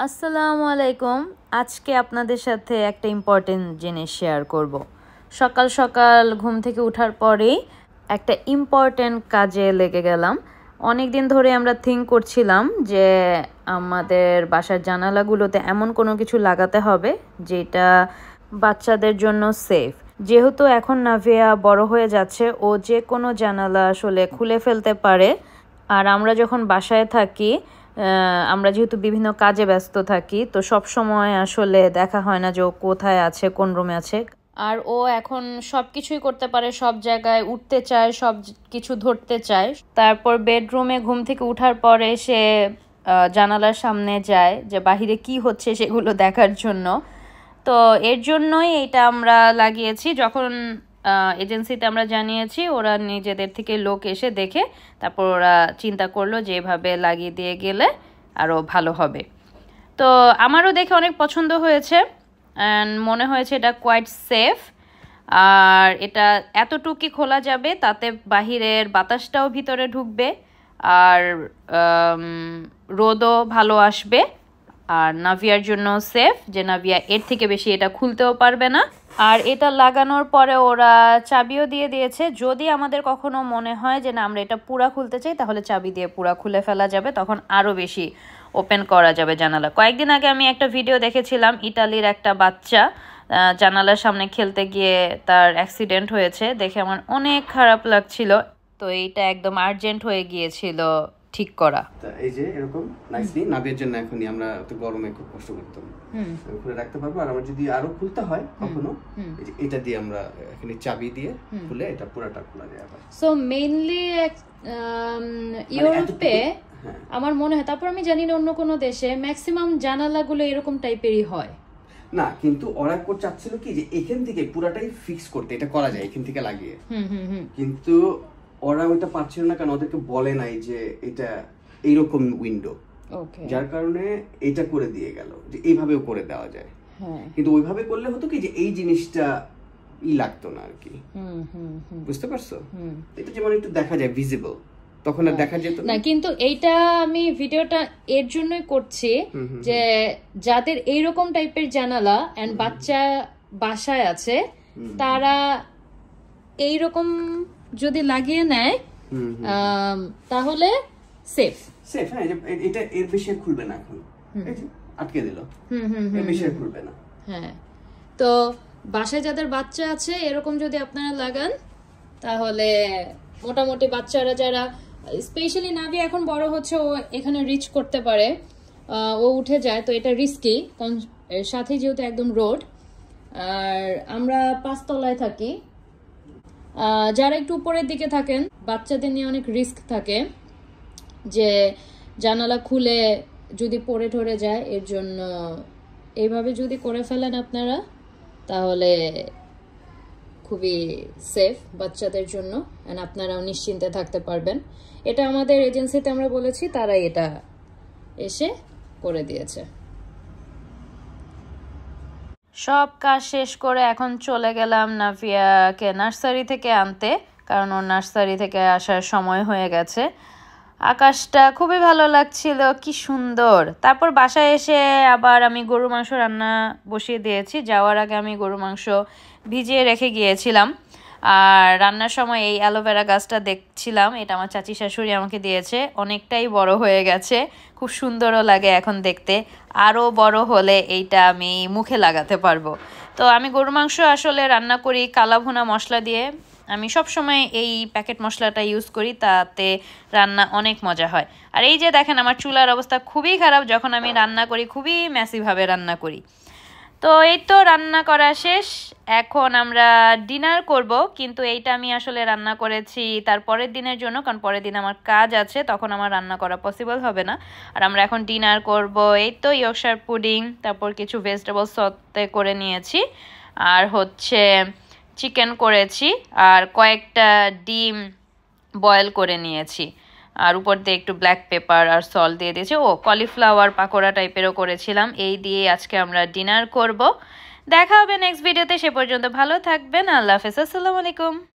আসসালামু আলাইকুম। আজকে আপনাদের সাথে একটা ইম্পর্টেন্ট জিনিস শেয়ার করব। সকাল সকাল ঘুম থেকে ওঠার পরেই একটা ইম্পর্টেন্ট কাজে লেগে গেলাম। অনেক দিন ধরে আমরা থিঙ্ক করছিলাম যে আমাদের বাসার জানালাগুলোতে এমন কোনো কিছু লাগাতে হবে যেটা বাচ্চাদের জন্য সেফ। যেহেতু এখন নাভিয়া বড় হয়ে যাচ্ছে, ও যে কোনো জানালা আসলে খুলে ফেলতে পারে। আর আমরা যখন বাসায় থাকি, আমরা যেহেতু বিভিন্ন কাজে ব্যস্ত থাকি, তো সব সময় আসলে দেখা হয় না যে ও কোথায় আছে, কোন রুমে আছে। আর ও এখন সব কিছুই করতে পারে, সব জায়গায় উঠতে চায়, সব কিছু ধরতে চায়। তারপর বেডরুমে ঘুম থেকে ওঠার পরে সে জানালার সামনে যায় যে বাহিরে কি হচ্ছে সেগুলো দেখার জন্য। তো এর জন্যই এটা আমরা লাগিয়েছি। যখন এজেন্সিতে আমরা জানিয়েছি, ওরা নিজেদের থেকে লোক এসে দেখে তারপর ওরা চিন্তা করলো যে এভাবে লাগিয়ে দিয়ে গেলে আরও ভালো হবে। তো আমারও দেখে অনেক পছন্দ হয়েছে অ্যান্ড মনে হয়েছে এটা কোয়াইট সেফ। আর এটা এতটুকুই খোলা যাবে, তাতে বাহিরের বাতাসটাও ভিতরে ঢুকবে আর রোদও ভালো আসবে। আর নাভিয়ার জন্য সেফ, যে নাভিয়া এর থেকে বেশি এটা খুলতেও পারবে না। আর এটা লাগানোর পরে ওরা চাবিও দিয়ে দিয়েছে। যদি আমাদের কখনো মনে হয় যে না আমরা এটা পুরা খুলতে চাই, তাহলে চাবি দিয়ে পুরা খুলে ফেলা যাবে, তখন আরও বেশি ওপেন করা যাবে জানালা। কয়েকদিন আগে আমি একটা ভিডিও দেখেছিলাম, ইটালির একটা বাচ্চা জানালার সামনে খেলতে গিয়ে তার অ্যাক্সিডেন্ট হয়েছে, দেখে আমার অনেক খারাপ লাগছিল। তো এইটা একদম আর্জেন্ট হয়ে গিয়েছিল ঠিক করা। এই যে এরকম নাইসলি নাভিয়ার জন্য এখনই আমরা তো গরমে খুব কষ্ট করতাম, খুলে রাখতে পারবো। আর আমরা যদি আরো খুলতে হয় কখনো, এটা দিয়ে আমরা এখানে চাবি দিয়ে খুলে এটা পুরোটা খোলা যায় আবার। সো মেইনলি ইউরোপে আমার মনে হয়, তারপর আমি জানি না অন্য কোনো দেশে ম্যাক্সিমাম জানালাগুলো এরকম টাইপেরই হয় না, কিন্তু ওরা চাচ্ছিল কি যে এখান থেকে পুরাটাই ফিক্স করতে, এটা করা যায় এখান থেকে লাগিয়ে, কিন্তু ওরা ওইটা পারছিল না, কারণ ওদেরকে বলে নাই যে এটা এইরকম উইন্ডো, যার কারণে এটা করে দিয়ে গেল যে এইভাবেও করে দেওয়া যায়। কিন্তু ওইভাবে করলে হতো কি যে এই জিনিসটা লাগতো না আর কি, বুঝতে পারছো? এটা যেমন একটু দেখা যায় ভিজিবল, তখন আর দেখা যেত না। কিন্তু এইটা আমি ভিডিওটা এর জন্যই করছি যে যাদের এইরকম টাইপের জানালা এন্ড বাচ্চা বাসায় আছে, তারা এইরকম যদি লাগিয়ে নেয় তাহলে সেফ। হ্যাঁ, এটা এর বেশি খুলবে না, এখন আটকে দিল, এর বেশি খুলবে না। হ্যাঁ, তো বাসায় যাদের বাচ্চা আছে এরকম যদি আপনারা লাগান, তাহলে মোটামুটি বাচ্চারা যারা, স্পেশালি নাভি এখন বড় হচ্ছে, ও এখানে রিচ করতে পারে, ও উঠে যায়, তো এটা রিস্কি, কারণ সাথে যেহেতু একদম রোড। আর আমরা 5 তলায় থাকি। যারা একটু উপরের দিকে থাকেন, বাচ্চাদের নিয়ে অনেক রিস্ক থাকে যে জানালা খুলে যদি পড়ে ঠরে যায়। এর জন্য এইভাবে যদি করে ফেলেন আপনারা, তাহলে খুবই সেফ বাচ্চাদের জন্য, এন্ড আপনারাও নিশ্চিন্তে থাকতে পারবেন। এটা আমাদের এজেন্সিতে আমরা বলেছি, তারাই এটা এসে করে দিয়েছে। সব কাজ শেষ করে এখন চলে গেলাম নাভিয়াকে নার্সারি থেকে আনতে, কারণ ওর নার্সারি থেকে আসার সময় হয়ে গেছে। আকাশটা খুবই ভালো লাগছিল, কি সুন্দর। তারপর বাসায় এসে আবার আমি গরু মাংস রান্না বসিয়ে দিয়েছি। যাওয়ার আগে আমি গরু মাংস ভিজিয়ে রেখে গিয়েছিলাম। আর রান্নার সময় এই অ্যালোভেরা গাছটা দেখছিলাম, এটা আমার চাচি শাশুড়ি আমাকে দিয়েছে। অনেকটাই বড় হয়ে গেছে, খুব সুন্দরও লাগে এখন দেখতে। আরও বড় হলে এইটা আমি মুখে লাগাতে পারবো। তো আমি গরু মাংস আসলে রান্না করি কালা ভুনা মশলা দিয়ে। আমি সব সময় এই প্যাকেট মশলাটা ইউজ করি, তাতে রান্না অনেক মজা হয়। আর এই যে দেখেন, আমার চুলার অবস্থা খুবই খারাপ, যখন আমি রান্না করি খুবই ম্যাসিভাবে রান্না করি। তো এই তো রান্না করা শেষ, এখন আমরা ডিনার করব। কিন্তু এইটা আমি আসলে রান্না করেছি তার পরের দিনের জন্য, কারণ পরের দিন আমার কাজ আছে, তখন আমার রান্না করা পসিবল হবে না। আর আমরা এখন ডিনার করব। এই তো ইয়র্কশায়ার পুডিং, তারপর কিছু ভেজিটেবল সতে করে নিয়েছি, আর হচ্ছে চিকেন করেছি, আর কয়েকটা ডিম বয়েল করে নিয়েছি, আর উপর দিয়ে একটু ব্ল্যাক পেপার আর সল্ট দিয়ে দিয়েছি। কলিফ্লাওয়ার পাকোড়া টাইপেরও করেছিলাম। এই দিয়ে আজকে আমরা ডিনার করব। দেখা হবে নেক্সট ভিডিওতে, সে পর্যন্ত ভালো থাকবেন। আল্লাহ হাফেজ, আসসালামু আলাইকুম।